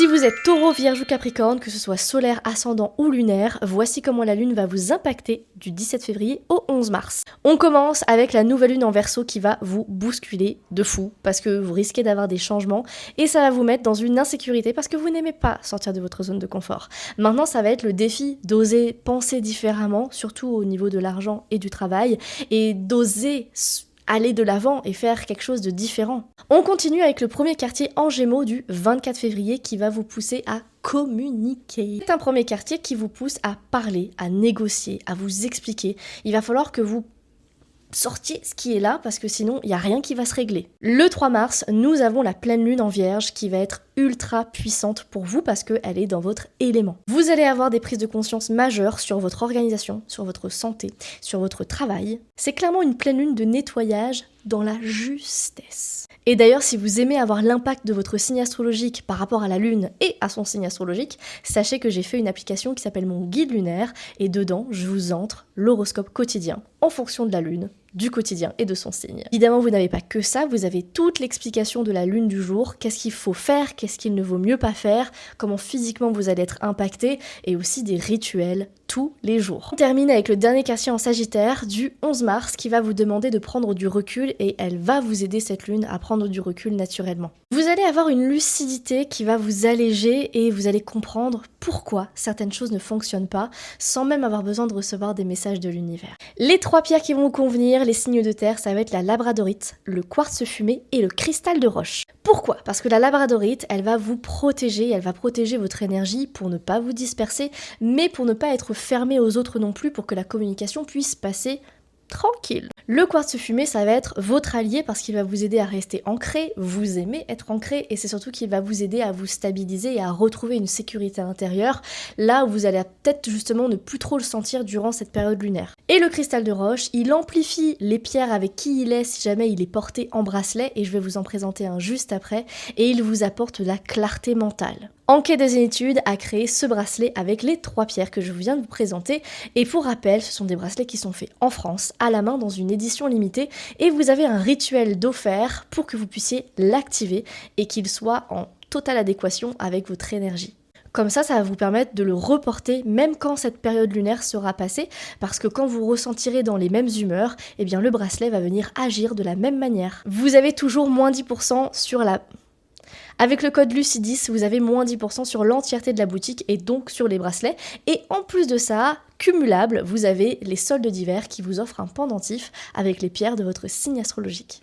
Si vous êtes Taureau, Vierge ou Capricorne, que ce soit solaire, ascendant ou lunaire, voici comment la lune va vous impacter du 17 février au 11 mars. On commence avec la nouvelle lune en Verseau qui va vous bousculer de fou parce que vous risquez d'avoir des changements et ça va vous mettre dans une insécurité parce que vous n'aimez pas sortir de votre zone de confort. Maintenant, ça va être le défi d'oser penser différemment, surtout au niveau de l'argent et du travail, et d'oser aller de l'avant et faire quelque chose de différent. On continue avec le premier quartier en Gémeaux du 24 février qui va vous pousser à communiquer. C'est un premier quartier qui vous pousse à parler, à négocier, à vous expliquer. Il va falloir que vous sortiez ce qui est là parce que sinon il n'y a rien qui va se régler. Le 3 mars, nous avons la pleine lune en Vierge qui va être ultra puissante pour vous parce qu'elle est dans votre élément. Vous allez avoir des prises de conscience majeures sur votre organisation, sur votre santé, sur votre travail. C'est clairement une pleine lune de nettoyage dans la justesse. Et d'ailleurs, si vous aimez avoir l'impact de votre signe astrologique par rapport à la lune et à son signe astrologique, sachez que j'ai fait une application qui s'appelle mon guide lunaire et dedans, je vous entre l'horoscope quotidien en fonction de la lune, du quotidien et de son signe. Évidemment, vous n'avez pas que ça, vous avez toute l'explication de la lune du jour, qu'est-ce qu'il faut faire, qu'est-ce qu'il ne vaut mieux pas faire, comment physiquement vous allez être impacté, et aussi des rituels tous les jours. On termine avec le dernier quartier en Sagittaire du 11 mars qui va vous demander de prendre du recul et elle va vous aider cette lune à prendre du recul naturellement. Vous allez avoir une lucidité qui va vous alléger et vous allez comprendre pourquoi certaines choses ne fonctionnent pas sans même avoir besoin de recevoir des messages de l'univers. Les 3 pierres qui vont vous convenir, les signes de terre, ça va être la labradorite, le quartz fumé et le cristal de roche. Pourquoi ? Parce que la labradorite, elle va vous protéger, elle va protéger votre énergie pour ne pas vous disperser, mais pour ne pas être fermé aux autres non plus, pour que la communication puisse passer tranquille. Le quartz fumé, ça va être votre allié parce qu'il va vous aider à rester ancré, vous aimez être ancré et c'est surtout qu'il va vous aider à vous stabiliser et à retrouver une sécurité intérieure, là où vous allez peut-être justement ne plus trop le sentir durant cette période lunaire. Et le cristal de roche, il amplifie les pierres avec qui il est si jamais il est porté en bracelet et je vais vous en présenter un juste après et il vous apporte la clarté mentale. Anke de Zénitude a créé ce bracelet avec les 3 pierres que je viens de vous présenter et pour rappel, ce sont des bracelets qui sont faits en France, à la main dans une édition limitée et vous avez un rituel d'offert pour que vous puissiez l'activer et qu'il soit en totale adéquation avec votre énergie. Comme ça va vous permettre de le reporter même quand cette période lunaire sera passée parce que quand vous ressentirez dans les mêmes humeurs, eh bien le bracelet va venir agir de la même manière. Vous avez toujours moins 10% sur la... Avec le code LUCIDIS, vous avez moins 10% sur l'entièreté de la boutique et donc sur les bracelets. Et en plus de ça, cumulable, vous avez les soldes d'hiver qui vous offrent un pendentif avec les pierres de votre signe astrologique.